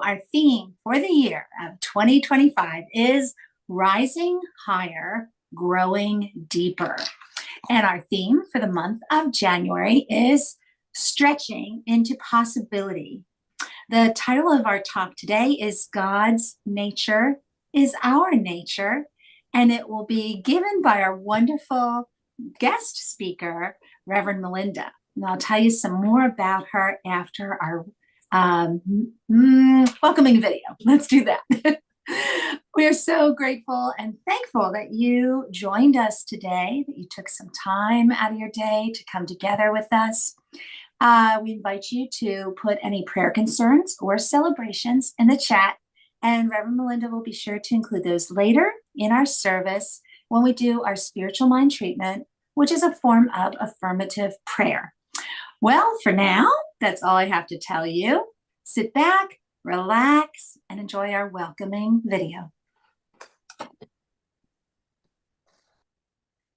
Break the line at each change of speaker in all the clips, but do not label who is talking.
our theme for the year of 2025 is Rising Higher, Growing Deeper. And our theme for the month of January is Stretching into Possibility. The title of our talk today is God's Nature is Our Nature, and it will be given by our wonderful guest speaker, Reverend Melinda. And I'll tell you some more about her after our welcoming video. Let's do that. We are so grateful and thankful that you joined us today, that you took some time out of your day to come together with us. We invite you to put any prayer concerns or celebrations in the chat, and Reverend Melinda will be sure to include those later in our service when we do our spiritual mind treatment, which is a form of affirmative prayer. Well, for now, that's all I have to tell you. Sit back, relax, and enjoy our welcoming video.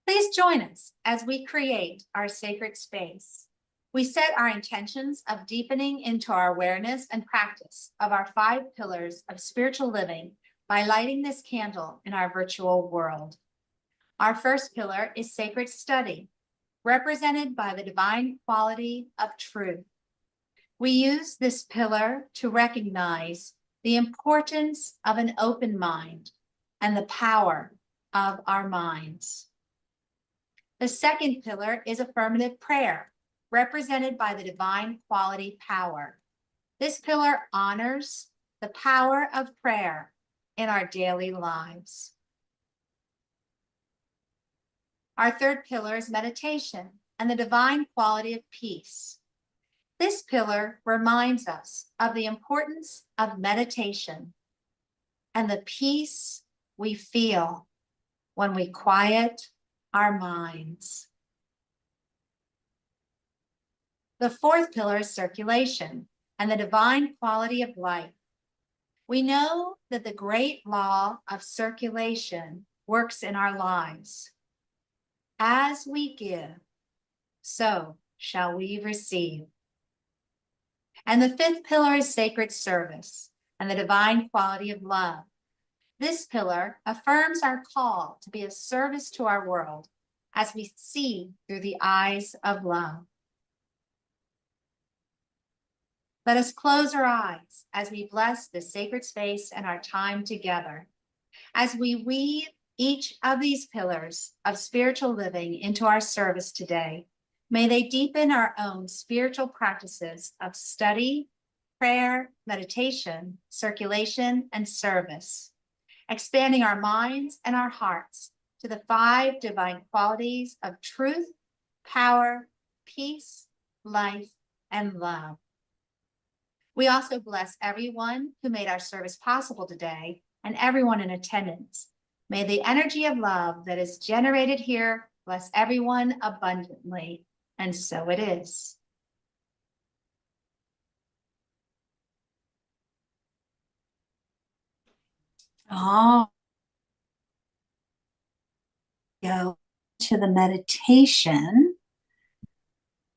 Please join us as we create our sacred space. We set our intentions of deepening into our awareness and practice of our 5 pillars of spiritual living by lighting this candle in our virtual world. Our first pillar is sacred study, represented by the divine quality of truth. We use this pillar to recognize the importance of an open mind and the power of our minds. The second pillar is affirmative prayer, represented by the divine quality power. This pillar honors the power of prayer in our daily lives. Our third pillar is meditation and the divine quality of peace. This pillar reminds us of the importance of meditation and the peace we feel when we quiet our minds. The fourth pillar is circulation and the divine quality of life. We know that the great law of circulation works in our lives. As we give, so shall we receive. And the fifth pillar is sacred service and the divine quality of love. This pillar affirms our call to be of service to our world as we see through the eyes of love. Let us close our eyes as we bless this sacred space and our time together. As we weave each of these pillars of spiritual living into our service today, may they deepen our own spiritual practices of study, prayer, meditation, circulation, and service, expanding our minds and our hearts to the 5 divine qualities of truth, power, peace, life, and love. We also bless everyone who made our service possible today and everyone in attendance. May the energy of love that is generated here bless everyone abundantly, and so it is. Oh, go to the meditation.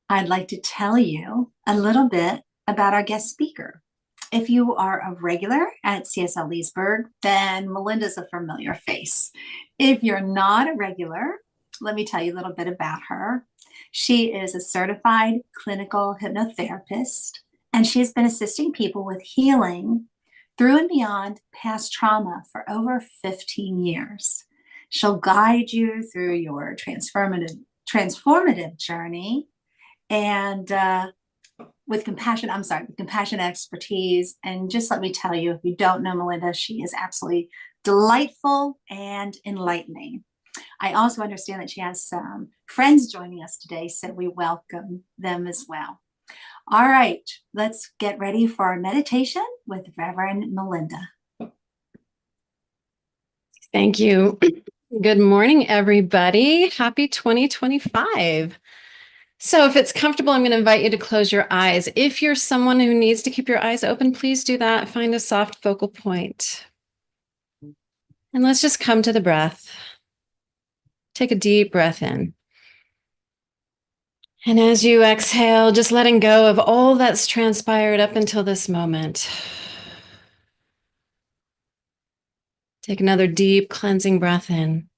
I'd like to tell you a little bit about our guest speaker. If you are a regular at CSL Leesburg, then Melinda's a familiar face. If you're not a regular, let me tell you a little bit about her. She is a certified clinical hypnotherapist, and she has been assisting people with healing through and beyond past trauma for over 15 years. She'll guide you through your transformative journey and with compassion expertise. And just let me tell you, if you don't know Melinda, she is absolutely delightful and enlightening. I also understand that she has some friends joining us today, so we welcome them as well. All right, let's get ready for our meditation with Reverend Melinda.
Thank you. Good morning, everybody. Happy 2025. So if it's comfortable, I'm going to invite you to close your eyes. If you're someone who needs to keep your eyes open, please do that. Find a soft focal point. And let's just come to the breath. Take a deep breath in. And as you exhale, just letting go of all that's transpired up until this moment. Take another deep cleansing breath in.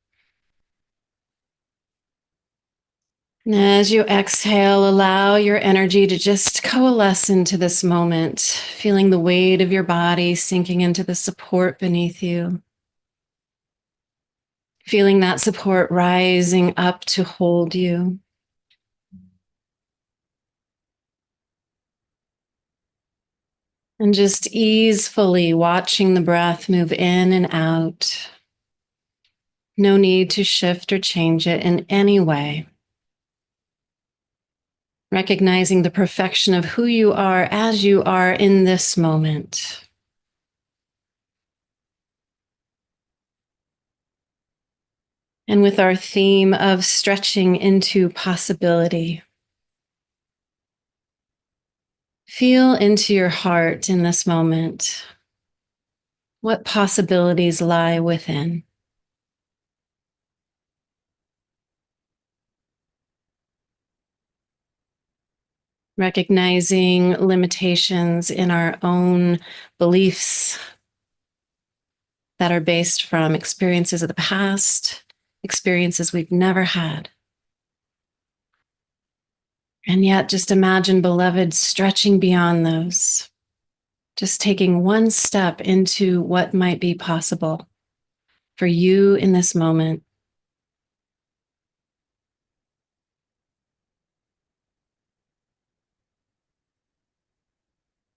And as you exhale, allow your energy to just coalesce into this moment, feeling the weight of your body sinking into the support beneath you. Feeling that support rising up to hold you. And just easefully watching the breath move in and out. No need to shift or change it in any way. Recognizing the perfection of who you are as you are in this moment. And with our theme of stretching into possibility, feel into your heart in this moment. What possibilities lie within? Recognizing limitations in our own beliefs that are based from experiences of the past, experiences we've never had. And yet, just imagine, beloved, stretching beyond those, just taking one step into what might be possible for you in this moment.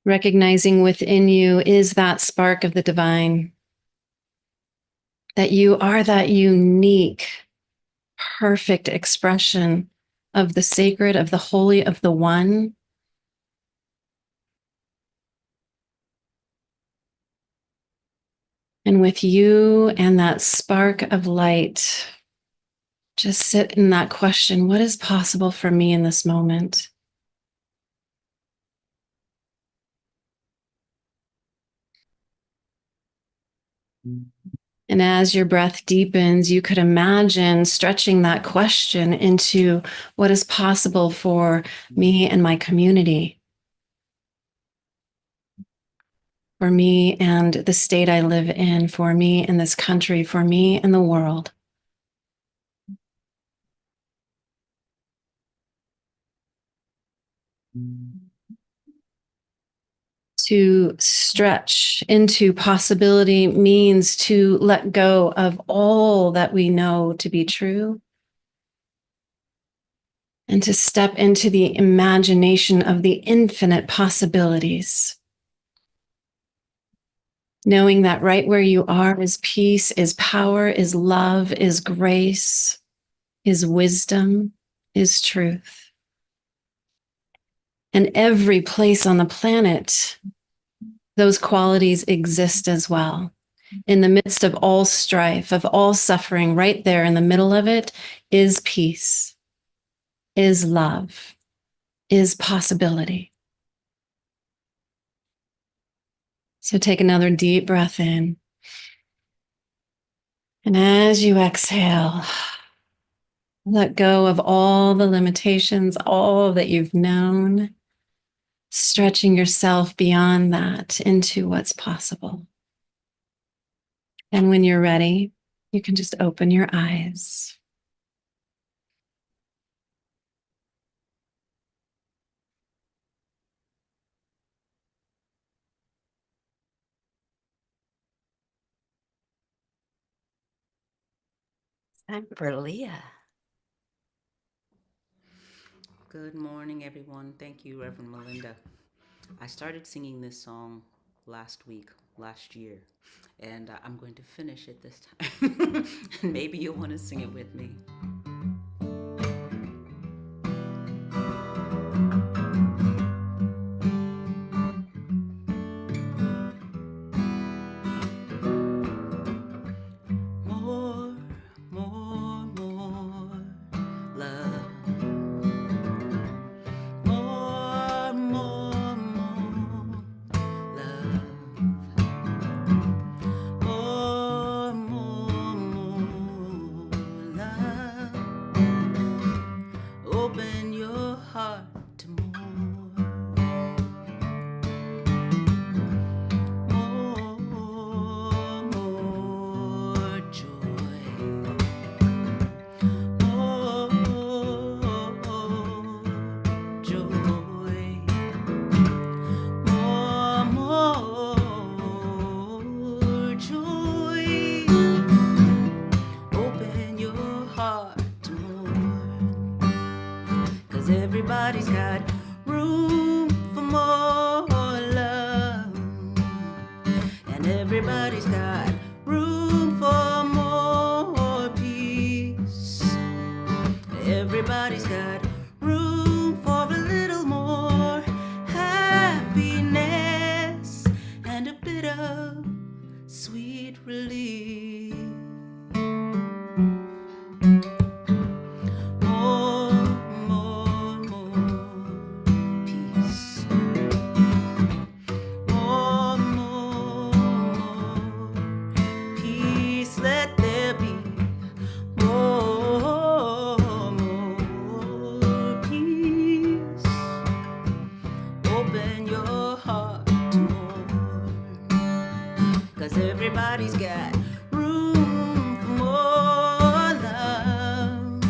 Recognizing within you is that spark of the divine, that you are that unique, perfect expression of the sacred, of the holy, of the one. And with you and that spark of light, just sit in that question, what is possible for me in this moment? And as your breath deepens, you could imagine stretching that question into what is possible for me and my community, for me and the state I live in, for me and this country, for me and the world. To stretch into possibility means to let go of all that we know to be true and to step into the imagination of the infinite possibilities. Knowing that right where you are is peace, is power, is love, is grace, is wisdom, is truth. And every place on the planet, those qualities exist as well. In the midst of all strife, of all suffering, right there in the middle of it is peace, is love, is possibility. So take another deep breath in. And as you exhale, let go of all the limitations, all that you've known, stretching yourself beyond that into what's possible. And when you're ready, you can just open your eyes.
Time for Leah.
Good morning, everyone. Thank you, Reverend Melinda. I started singing this song last year, and I'm going to finish it this time. And maybe you'll want to sing it with me. More, more love. More love. More love. Everybody's got room for more peace. Everybody's got room for a little more happiness and a bit of sweet relief. More, more peace. More peace. Let there be more peace. Open your heart to more. 'Cause everybody's got room for more love.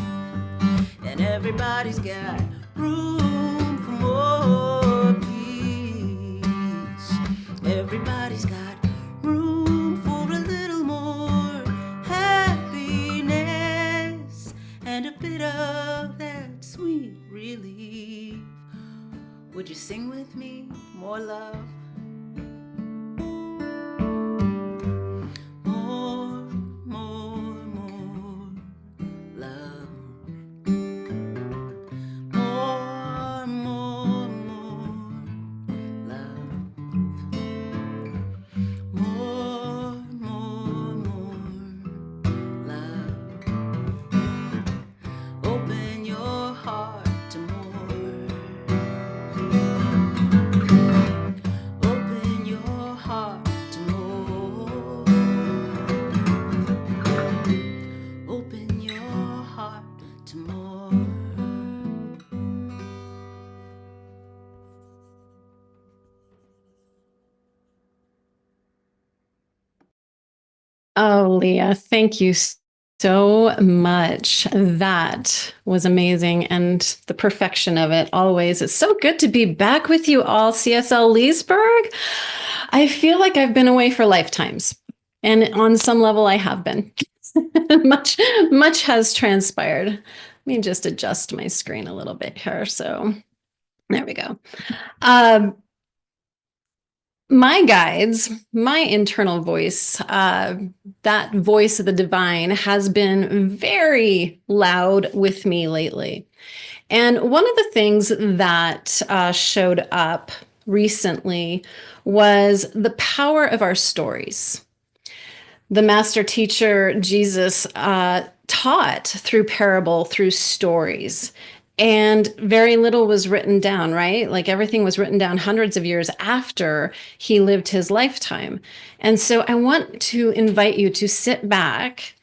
And everybody's got room for more peace. Everybody's got room for a little more happiness and a bit of that sweet relief. Would you sing with me? More love. More love. More love. More love. Open your heart to more. Open your heart to more. Open your heart to more.
Oh, Leah, thank you so much. That was amazing. And the perfection of it always. It's so good to be back with you all, CSL Leesburg. I feel like I've been away for lifetimes. And on some level, I have been. much has transpired. Let me just adjust my screen a little bit here. So there we go. My guides, my internal voice, that voice of the divine has been very loud with me lately. And one of the things that showed up recently was the power of our stories. The master teacher, Jesus, taught through parable, through stories. And very little was written down, right? Like everything was written down hundreds of years after he lived his lifetime. And so I want to invite you to sit back,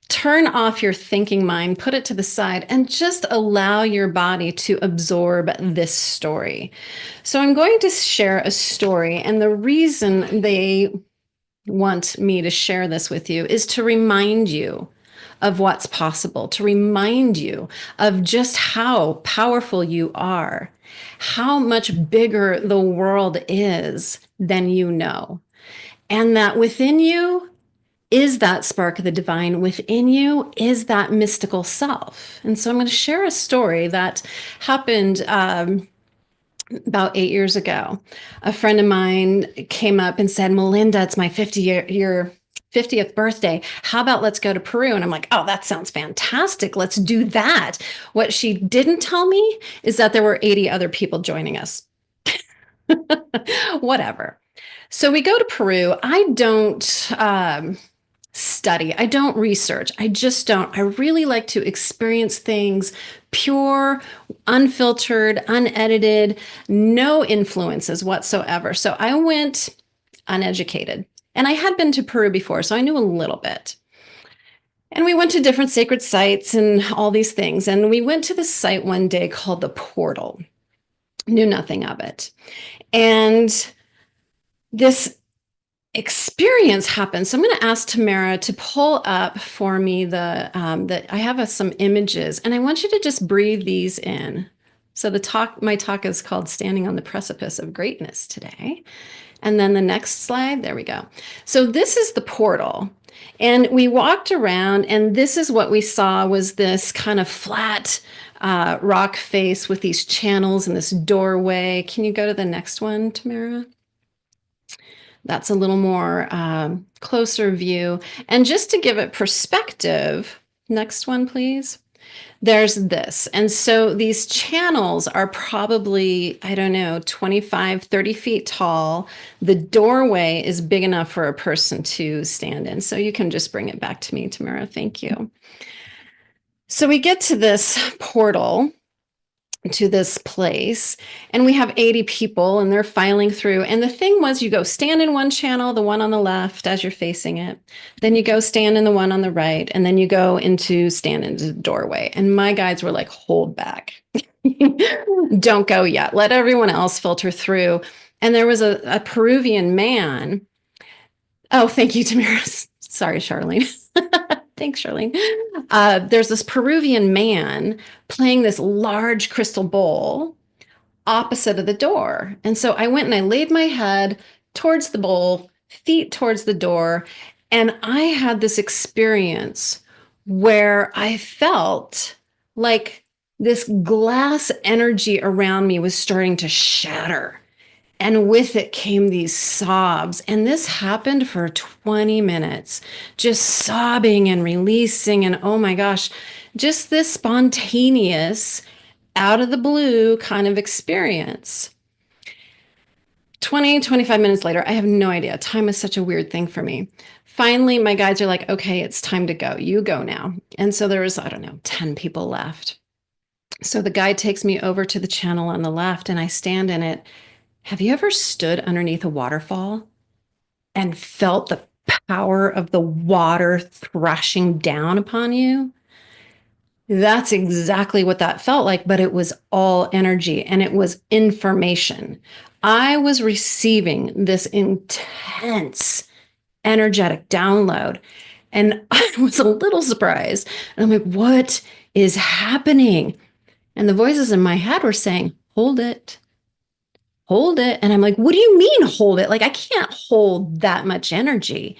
turn off your thinking mind, put it to the side, and just allow your body to absorb this story. So I'm going to share a story, and the reason they want me to share this with you is to remind you of what's possible, to remind you of just how powerful you are, how much bigger the world is than you know, and that within you is that spark of the divine, within you is that mystical self. And so I'm going to share a story that happened about 8 years ago. A friend of mine came up and said, Melinda, it's my 50th birthday. How about let's go to Peru? And I'm like, oh, that sounds fantastic. Let's do that. What she didn't tell me is that there were 80 other people joining us. Whatever. So we go to Peru. I don't study. I don't research. I just don't. I really like to experience things pure, unfiltered, unedited, no influences whatsoever. So I went uneducated. And I had been to Peru before, so I knew a little bit. And we went to different sacred sites and all these things. And we went to this site one day called the Portal. Knew nothing of it. And this experience happened. So I'm going to ask Tamara to pull up for me I have some images, and I want you to just breathe these in. So my talk is called Standing on the Precipice of Greatness today. And then the next slide, there we go. So this is the portal. And we walked around, and this is what we saw was this kind of flat rock face with these channels and this doorway. Can you go to the next one, Tamara? That's a little more closer view. And just to give it perspective, next one, please. There's this. And so these channels are probably, I don't know, 25, 30 feet tall. The doorway is big enough for a person to stand in. So you can just bring it back to me, Tamara. Thank you. So we get to this portal, to this place, and we have 80 people and they're filing through. And the thing was, you go stand in one channel, the one on the left as you're facing it, then you go stand in the one on the right, and then you go stand into the doorway. And my guides were like, hold back. Don't go yet. Let everyone else filter through. And there was a Peruvian man. Oh, thank you, Tamara. Sorry, Charlene. Thanks, Charlene. There's this Peruvian man playing this large crystal bowl opposite of the door. And so I went and I laid my head towards the bowl, feet towards the door, and I had this experience where I felt like this glass energy around me was starting to shatter. And with it came these sobs. And this happened for 20 minutes, just sobbing and releasing. And oh my gosh, just this spontaneous, out of the blue kind of experience. 20, 25 minutes later, I have no idea. Time is such a weird thing for me. Finally, my guides are like, okay, it's time to go. You go now. And so there was, I don't know, 10 people left. So the guide takes me over to the channel on the left and I stand in it. Have you ever stood underneath a waterfall and felt the power of the water thrashing down upon you? That's exactly what that felt like, but it was all energy and it was information. I was receiving this intense energetic download and I was a little surprised. And I'm like, what is happening? And the voices in my head were saying, hold it. Hold it. And I'm like, what do you mean hold it? Like, I can't hold that much energy.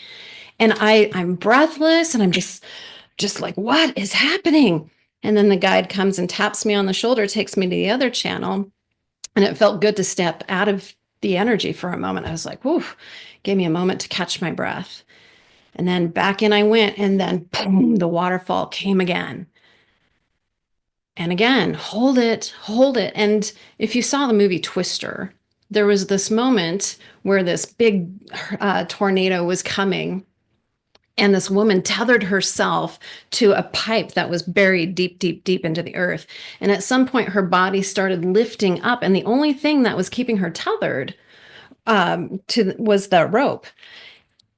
And I'm breathless and I'm just like, what is happening? And then the guide comes and taps me on the shoulder, takes me to the other channel. And it felt good to step out of the energy for a moment. I was like, whew, gave me a moment to catch my breath. And then back in I went, and then boom, the waterfall came again. And again, hold it, hold it. And if you saw the movie Twister, there was this moment where this big tornado was coming, and this woman tethered herself to a pipe that was buried deep, deep, deep into the earth. And at some point, her body started lifting up, and the only thing that was keeping her tethered was the rope.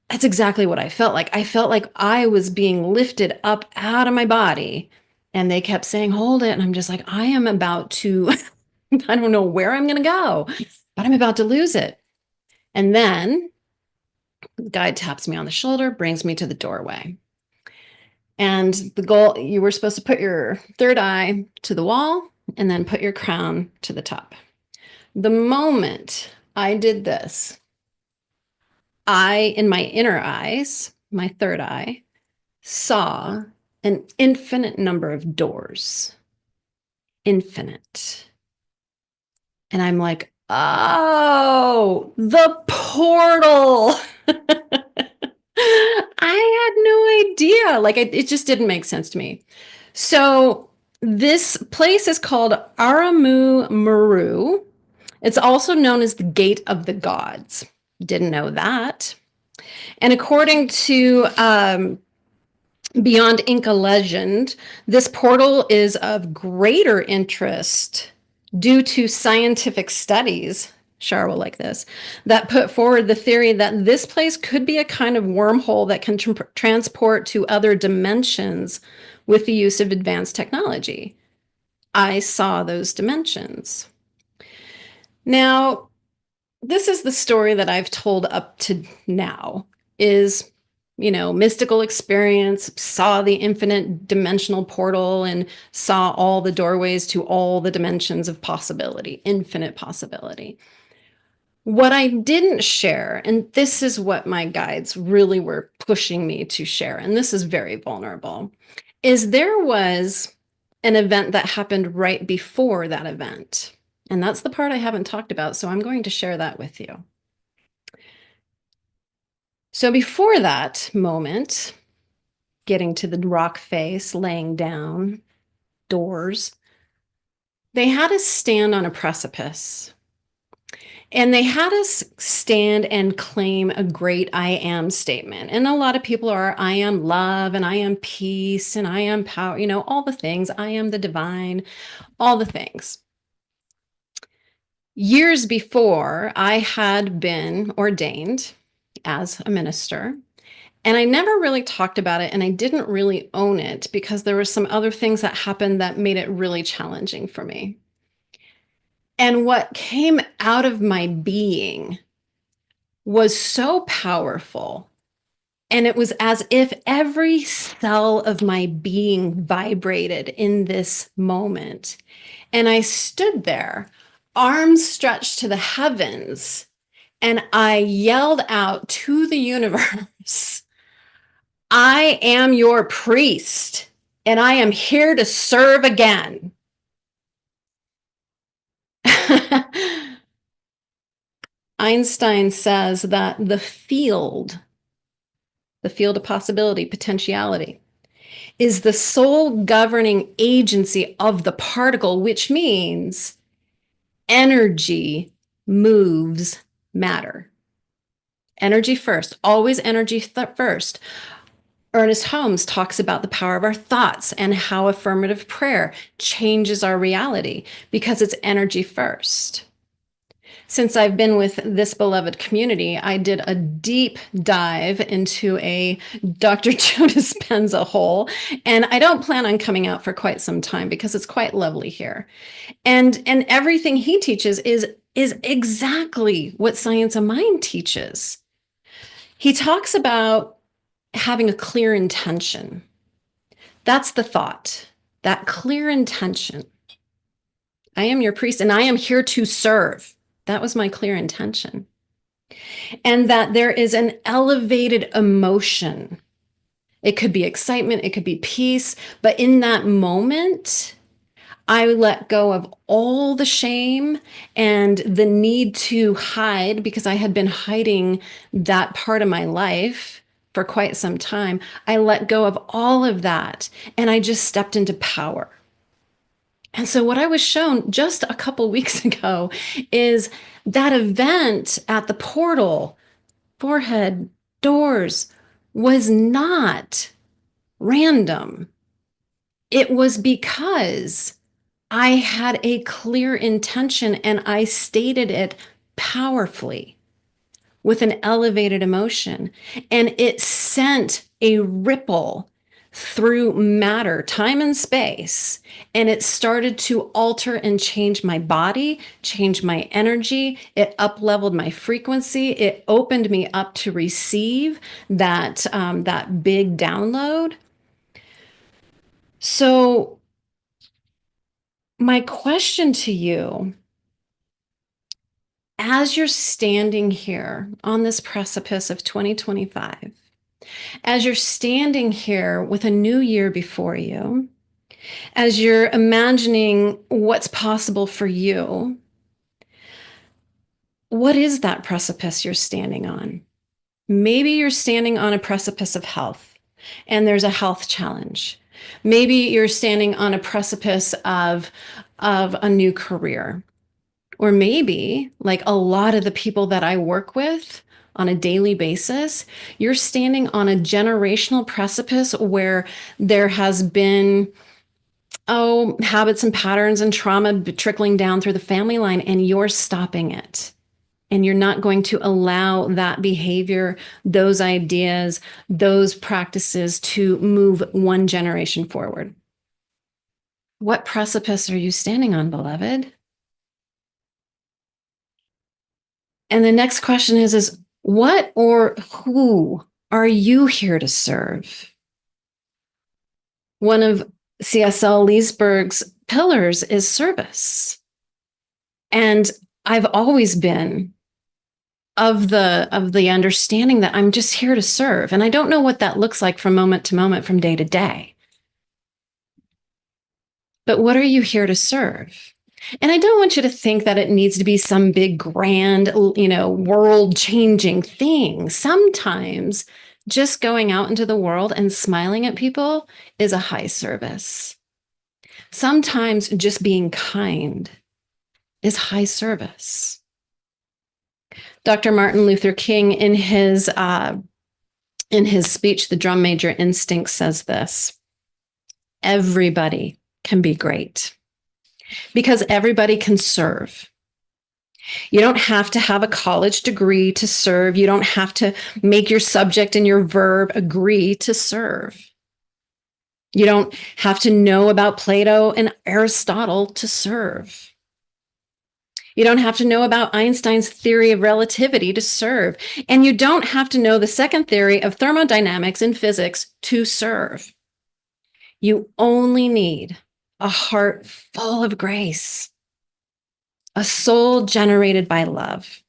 That's exactly what I felt like. I felt like I was being lifted up out of my body, and they kept saying, hold it. And I'm just like, I am about to, I don't know where I'm going to go, but I'm about to lose it. And then the guide taps me on the shoulder, brings me to the doorway. And the goal, you were supposed to put your third eye to the wall and then put your crown to the top. The moment I did this, in my inner eyes, my third eye, saw an infinite number of doors. Infinite. And I'm like, oh, the portal. I had no idea. Like, it just didn't make sense to me. So this place is called Aramu Muru. It's also known as the Gate of the Gods. Didn't know that. And according to Beyond Inca legend, this portal is of greater interest due to scientific studies, Shar will like this, that put forward the theory that this place could be a kind of wormhole that can transport to other dimensions with the use of advanced technology. I saw those dimensions. Now, this is the story that I've told up to now is, mystical experience, saw the infinite dimensional portal and saw all the doorways to all the dimensions of possibility, infinite possibility. What I didn't share, and this is what my guides really were pushing me to share, and this is very vulnerable, is there was an event that happened right before that event. And that's the part I haven't talked about, so I'm going to share that with you. So before that moment, getting to the rock face, laying down, doors, they had us stand on a precipice. And they had us stand and claim a great I am statement. And a lot of people are, I am love, and I am peace, and I am power, all the things. I am the divine, all the things. Years before, I had been ordained as a minister. And I never really talked about it, and I didn't really own it because there were some other things that happened that made it really challenging for me. And what came out of my being was so powerful. And it was as if every cell of my being vibrated in this moment. And I stood there, arms stretched to the heavens, and I yelled out to the universe, I am your priest, and I am here to serve again. Einstein says that the field of possibility, potentiality, is the sole governing agency of the particle, which means energy moves matter. Energy first, always energy first. Ernest Holmes talks about the power of our thoughts and how affirmative prayer changes our reality because it's energy first. Since I've been with this beloved community, I did a deep dive into a Dr. Joe Dispenza hole, and I don't plan on coming out for quite some time because it's quite lovely here. And everything he teaches is exactly what Science of Mind teaches. He talks about having a clear intention. That's the thought, that clear intention. I am your priest and I am here to serve. That was my clear intention. And that there is an elevated emotion. It could be excitement, it could be peace, but in that moment, I let go of all the shame and the need to hide because I had been hiding that part of my life for quite some time. I let go of all of that and I just stepped into power. And so what I was shown just a couple weeks ago is that event at the portal, forehead, doors, was not random. It was because I had a clear intention and I stated it powerfully with an elevated emotion. And it sent a ripple through matter, time and space. And it started to alter and change my body, change my energy. It up-leveled my frequency. It opened me up to receive that big download. So my question to you, as you're standing here on this precipice of 2025, as you're standing here with a new year before you, as you're imagining what's possible for you, what is that precipice you're standing on? Maybe you're standing on a precipice of health and there's a health challenge. Maybe you're standing on a precipice of a new career. Or maybe, like a lot of the people that I work with on a daily basis, you're standing on a generational precipice where there has been, habits and patterns and trauma trickling down through the family line, and you're stopping it. And you're not going to allow that behavior, those ideas, those practices to move one generation forward. What precipice are you standing on, beloved? And the next question is what or who are you here to serve? One of CSL Leesburg's pillars is service. And I've always been of the understanding that I'm just here to serve. And I don't know what that looks like from moment to moment, from day to day. But what are you here to serve? And I don't want you to think that it needs to be some big, grand, world changing thing. Sometimes just going out into the world and smiling at people is a high service. Sometimes just being kind is high service. Dr. Martin Luther King, in his speech, The Drum Major Instinct, says this: everybody can be great because everybody can serve. You don't have to have a college degree to serve. You don't have to make your subject and your verb agree to serve. You don't have to know about Plato and Aristotle to serve. You don't have to know about Einstein's theory of relativity to serve. And you don't have to know the second theory of thermodynamics and physics to serve. You only need a heart full of grace, a soul generated by love,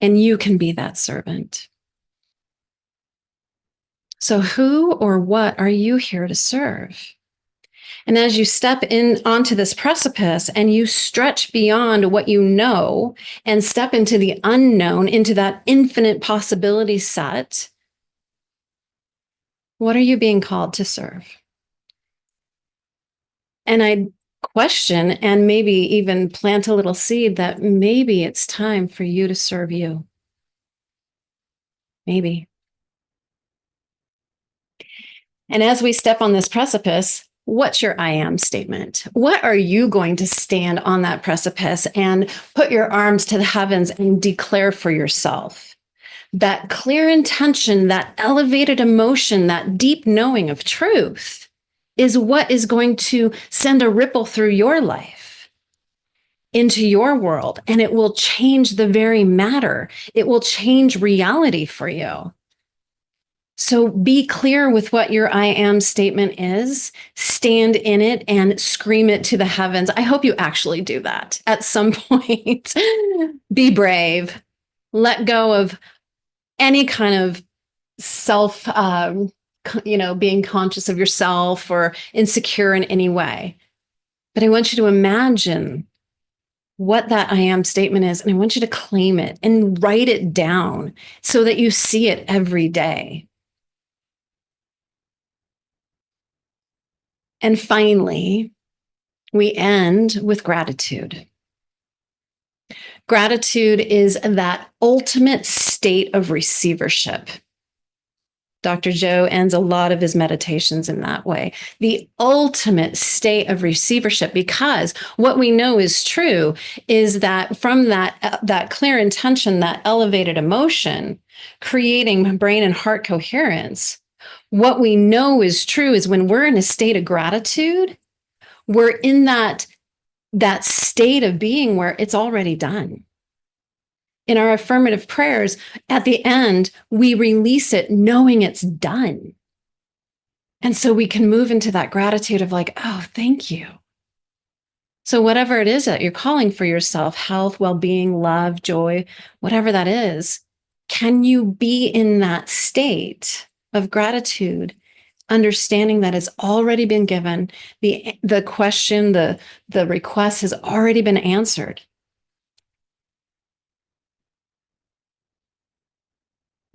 and you can be that servant. So who or what are you here to serve? And as you step in onto this precipice and you stretch beyond what you know and step into the unknown, into that infinite possibility set, what are you being called to serve? And I question and maybe even plant a little seed that maybe it's time for you to serve you. Maybe. And as we step on this precipice, what's your I am statement? What are you going to stand on that precipice and put your arms to the heavens and declare for yourself? That clear intention, that elevated emotion, that deep knowing of truth is what is going to send a ripple through your life into your world, and it will change the very matter. It will change reality for you. So be clear with what your I am statement is, stand in it and scream it to the heavens. I hope you actually do that at some point. Be brave. Let go of any kind of self, being conscious of yourself or insecure in any way. But I want you to imagine what that I am statement is, and I want you to claim it and write it down so that you see it every day. And finally, we end with gratitude. Gratitude is that ultimate state of receivership. Dr. Joe ends a lot of his meditations in that way. The ultimate state of receivership, because what we know is true is that from that clear intention, that elevated emotion, creating brain and heart coherence, what we know is true is when we're in a state of gratitude, we're in that state of being where it's already done. In our affirmative prayers, at the end, we release it knowing it's done. And so we can move into that gratitude of like, oh, thank you. So whatever it is that you're calling for yourself, health, well-being, love, joy, whatever that is, can you be in that state of gratitude, understanding that it's already been given, the question, the request has already been answered.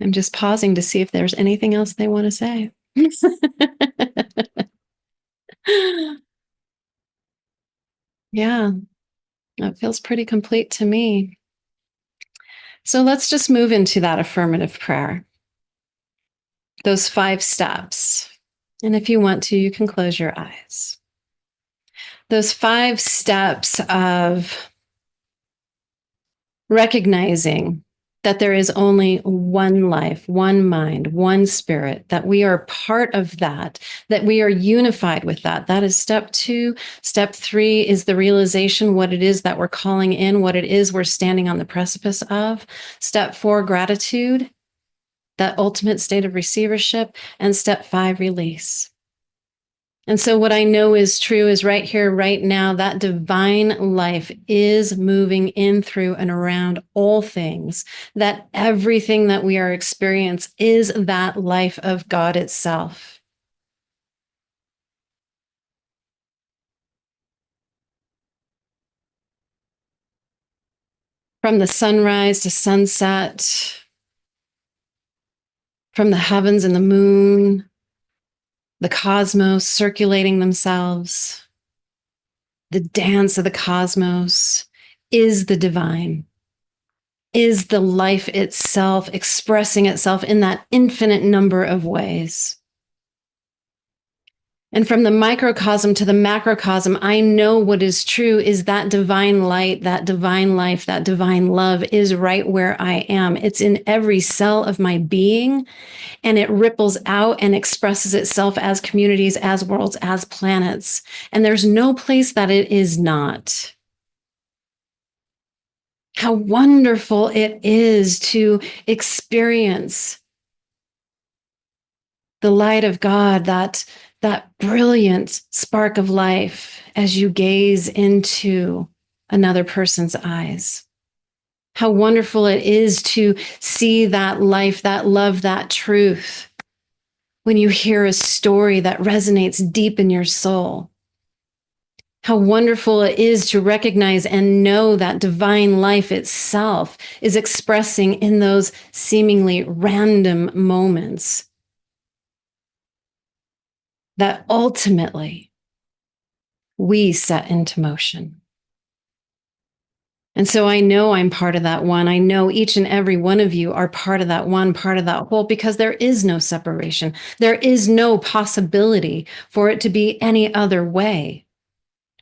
I'm just pausing to see if there's anything else they want to say. Yeah, that feels pretty complete to me. So let's just move into that affirmative prayer. Those 5 steps. And if you want to, you can close your eyes. Those 5 steps of recognizing that there is only one life, one mind, one spirit, that we are part of that we are unified with that. That is step 2. Step 3 is the realization what it is that we're calling in, what it is we're standing on the precipice of. Step 4, gratitude, that ultimate state of receivership. And step 5, release. And so what I know is true is right here, right now, that divine life is moving in, through, and around all things, that everything that we are experiencing is that life of God itself. from the sunrise to sunset, from the heavens and the moon, the cosmos circulating themselves, the dance of the cosmos is the divine, is the life itself expressing itself in that infinite number of ways. And from the microcosm to the macrocosm, I know what is true is that divine light, that divine life, that divine love is right where I am. It's in every cell of my being, and it ripples out and expresses itself as communities, as worlds, as planets. And there's no place that it is not. How wonderful it is to experience the light of God, that brilliant spark of life as you gaze into another person's eyes. How wonderful it is to see that life, that love, that truth when you hear a story that resonates deep in your soul. How wonderful it is to recognize and know that divine life itself is expressing in those seemingly random moments that ultimately we set into motion. And so I know I'm part of that one. I know each and every one of you are part of that one, part of that whole, because there is no separation. There is no possibility for it to be any other way,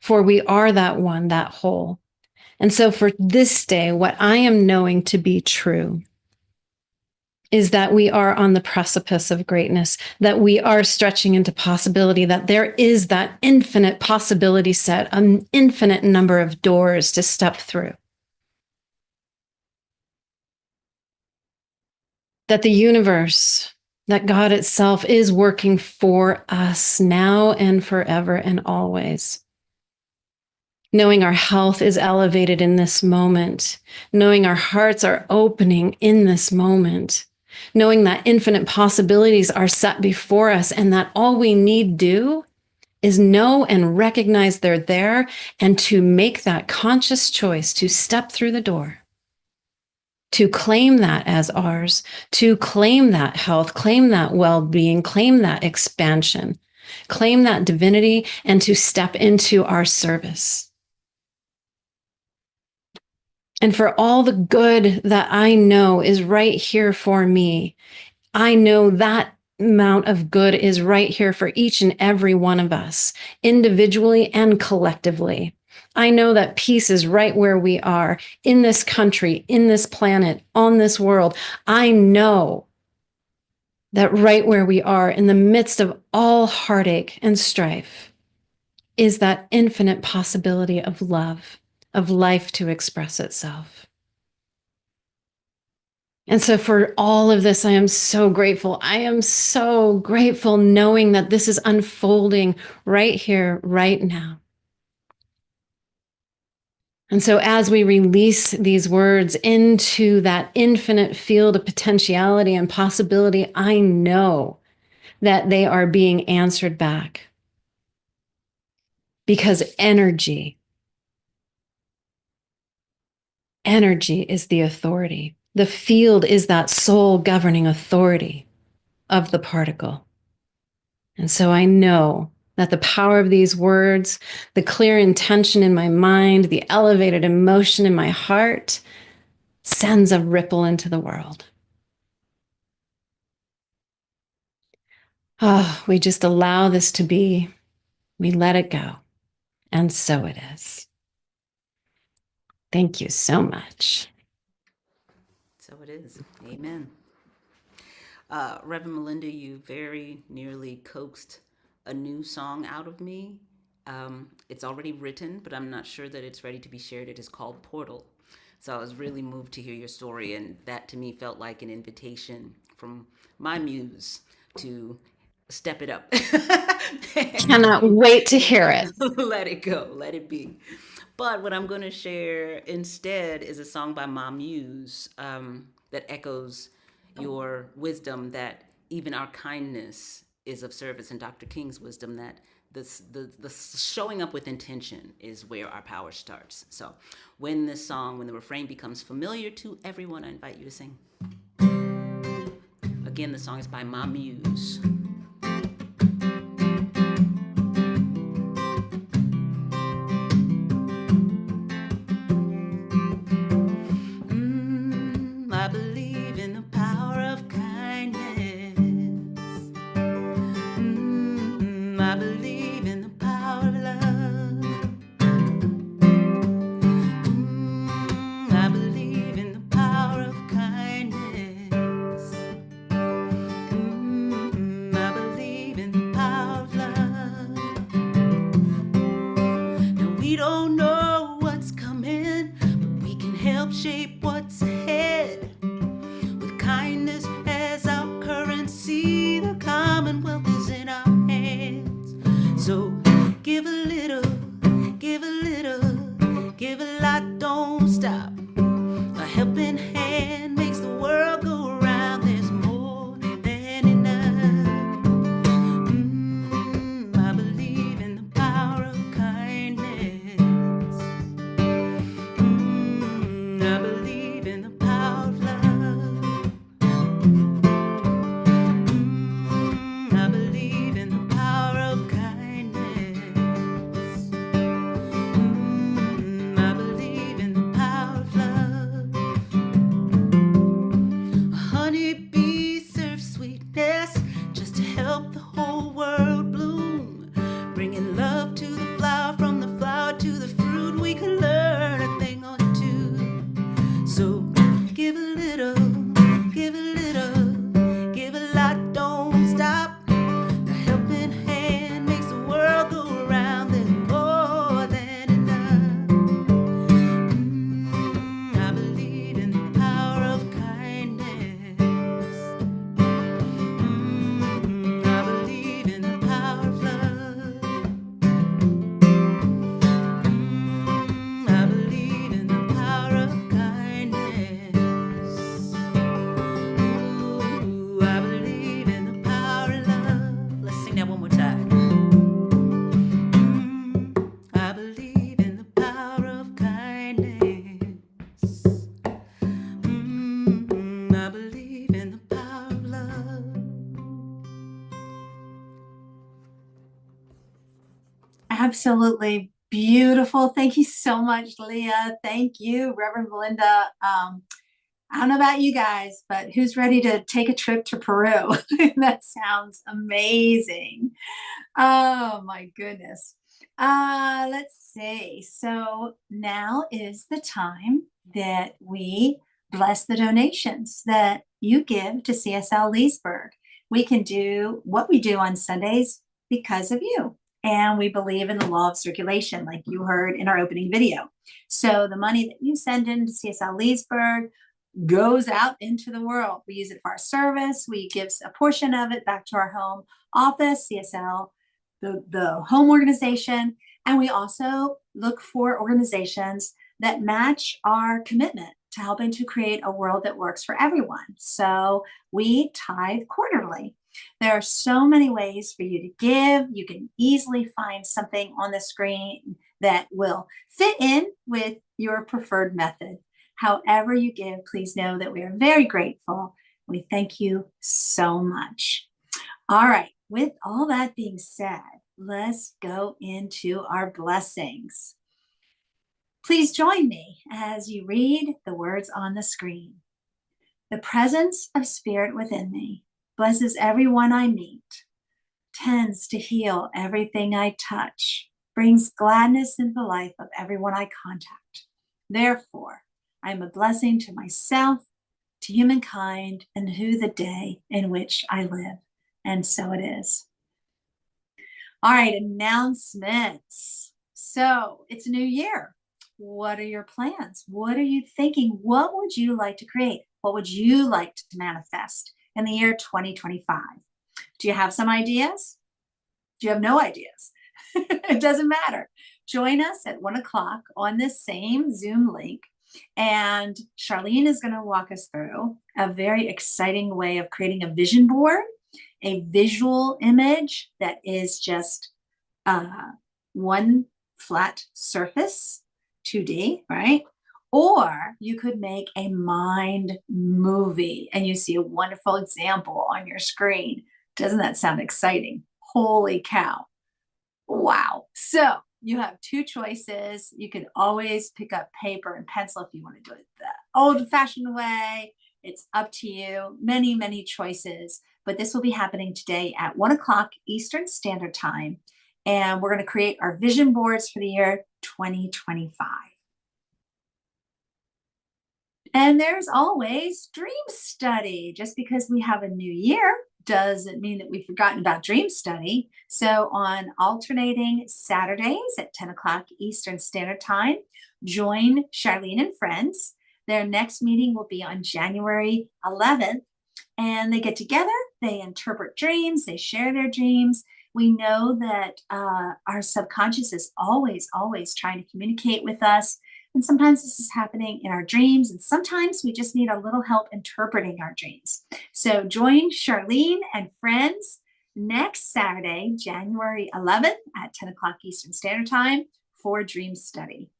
for we are that one, that whole. And so for this day, what I am knowing to be true is that we are on the precipice of greatness, that we are stretching into possibility, that there is that infinite possibility set, an infinite number of doors to step through. That the universe, that God itself is working for us now and forever and always. Knowing our health is elevated in this moment, knowing our hearts are opening in this moment, knowing that infinite possibilities are set before us and that all we need do is know and recognize they're there and to make that conscious choice to step through the door, to claim that as ours, to claim that health, claim that well-being, claim that expansion, claim that divinity, and to step into our service. And for all the good that I know is right here for me, I know that amount of good is right here for each and every one of us, individually and collectively. I know that peace is right where we are, in this country, in this planet, on this world. I know that right where we are, in the midst of all heartache and strife, is that infinite possibility of love, of life to express itself. And so for all of this, I am so grateful. I am so grateful knowing that this is unfolding right here, right now. And so as we release these words into that infinite field of potentiality and possibility, I know that they are being answered back. Because energy is the authority. The field is that sole governing authority of the particle. And so I know that the power of these words, the clear intention in my mind, the elevated emotion in my heart, sends a ripple into the world. Oh, we just allow this to be. We let it go. And so it is. Thank you so much.
So it is. Amen. Reverend Melinda, you very nearly coaxed a new song out of me. It's already written, but I'm not sure that it's ready to be shared. It is called Portal. So I was really moved to hear your story, and that to me felt like an invitation from my muse to step it up.
Cannot wait to hear it.
Let it go, let it be. But what I'm going to share instead is a song by my muse that echoes your wisdom that even our kindness is of service, and Dr. King's wisdom that the showing up with intention is where our power starts. So when the refrain becomes familiar to everyone, I invite you to sing. Again, the song is by my muse. I believe in the power of kindness. I believe in the power of love. I believe in the power of kindness. I believe in the power of love. Now we don't know what's coming, but we can help shape what's ahead. With kindness as our currency, the Commonwealth is in our hands. So give a little, give a little, give a lot, don't stop. A helping hand makes the world go around. There's more than enough. I believe in the power of kindness. I believe in the power of love. I believe in the power of kindness. I believe in the power of love. A honeybee serves sweetness just to help the whole world bloom, bringing love to the flower, from the flower to the fruit. We can learn a thing or two. So give a little, give a little, give a lot, don't stop. A helping hand makes the world go around. There's more than enough. I believe in the power of kindness. I believe in the power of love. I believe in the power of kindness. I believe in the power of love. Let's sing that one more time. I believe in the power of kindness. I believe in the power of love.
Absolutely beautiful. Thank you so much, Leah. Thank you, Reverend Melinda. I don't know about you guys, but who's ready to take a trip to Peru? That sounds amazing. Oh my goodness. Let's see. So now is the time that we bless the donations that you give to CSL Leesburg. We can do what we do on Sundays because of you. And we believe in the law of circulation, like you heard in our opening video. So the money that you send into CSL Leesburg goes out into the world. We use it for our service. We give a portion of it back to our home office, CSL, the home organization. And we also look for organizations that match our commitment to helping to create a world that works for everyone. So we tithe quarterly. There are so many ways for you to give. You can easily find something on the screen that will fit in with your preferred method. However you give, please know that we are very grateful. We thank you so much. All right, with all that being said, let's go into our blessings. Please join me as you read the words on the screen. The presence of Spirit within me blesses everyone I meet, tends to heal everything I touch, brings gladness into the life of everyone I contact. Therefore, I am a blessing to myself, to humankind, and to the day in which I live. And so it is. All right, announcements. So it's a new year. What are your plans? What are you thinking? What would you like to create? What would you like to manifest in the year 2025? Do you have some ideas? Do you have no ideas? It doesn't matter. Join us at 1 o'clock on this same Zoom link. And Charlene is going to walk us through a very exciting way of creating a vision board, a visual image that is just one flat surface, 2D, right? Or you could make a mind movie, and you see a wonderful example on your screen. Doesn't that sound exciting? Holy cow. Wow. So you have two choices. You can always pick up paper and pencil if you want to do it the old-fashioned way. It's up to you. Many, many choices. But this will be happening today at 1 o'clock Eastern Standard Time. And we're going to create our vision boards for the year 2025. And there's always dream study. Just because we have a new year doesn't mean that we've forgotten about dream study. So on alternating Saturdays at 10 o'clock Eastern Standard Time, join Charlene and friends. Their next meeting will be on January 11th. And they get together, they interpret dreams, they share their dreams. We know that our subconscious is always, always trying to communicate with us. And sometimes this is happening in our dreams, and sometimes we just need a little help interpreting our dreams. So join Charlene and friends next Saturday, January 11th at 10 o'clock Eastern Standard Time for dream study.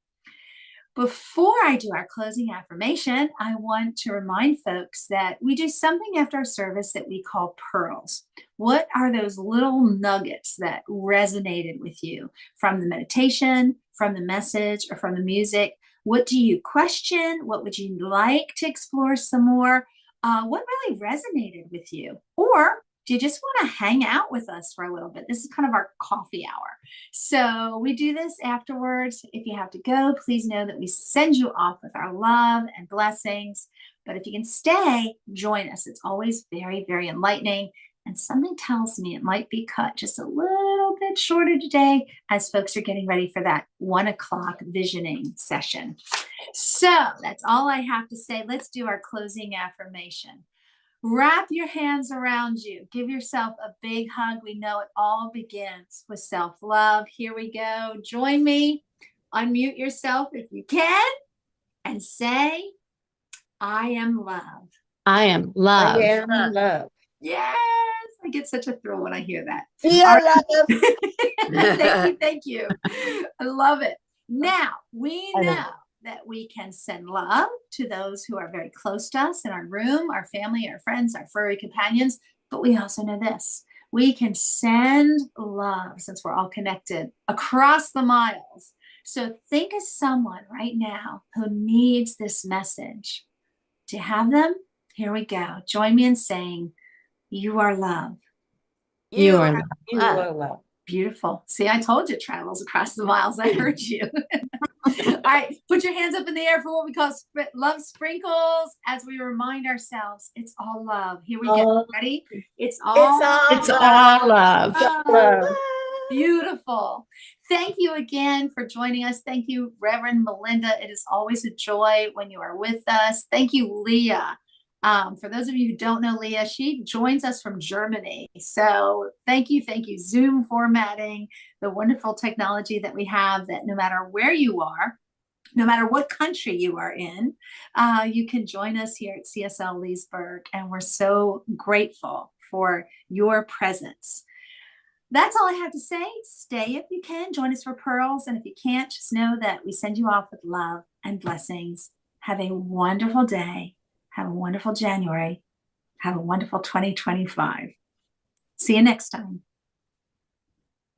Before I do our closing affirmation, I want to remind folks that we do something after our service that we call pearls. What are those little nuggets that resonated with you from the meditation, from the message, or from the music? What do you question? What would you like to explore some more? What really resonated with you? Or do you just want to hang out with us for a little bit? This is kind of our coffee hour. So we do this afterwards. If you have to go, please know that we send you off with our love and blessings. But if you can stay, join us. It's always very, very enlightening. And something tells me it might be cut just a little bit shorter today as folks are getting ready for that 1 o'clock visioning session. So that's all I have to say. Let's do our closing affirmation. Wrap your hands around you. Give yourself a big hug. We know it all begins with self-love. Here we go. Join me. Unmute yourself if you can and say, I am love.
I am love.
I am love.
Yes. I get such a thrill when I hear that.
Yeah, love.
Thank you. I love it. Now, we
I
know
know.
that we can send love to those who are very close to us in our room, our family, our friends, our furry companions. But we also know this. We can send love, since we're all connected, across the miles. So think of someone right now who needs this message. Do you have them? Here we go. Join me in saying, you are love.
You are love.
You are love.
Beautiful. See, I told you it travels across the miles. I heard you. All right, put your hands up in the air for what we call love sprinkles as we remind ourselves it's all love. Here we go. Ready? It's all
It's all love.
Love.
Beautiful. Thank you again for joining us. Thank you, Reverend Melinda. It is always a joy when you are with us. Thank you, Leah. For those of you who don't know Leah, she joins us from Germany. So thank you. Zoom formatting, the wonderful technology that we have that no matter where you are, no matter what country you are in, you can join us here at CSL Leesburg. And we're so grateful for your presence. That's all I have to say. Stay if you can. Join us for pearls. And if you can't, just know that we send you off with love and blessings. Have a wonderful day. Have a wonderful January. Have a wonderful 2025. See you next time.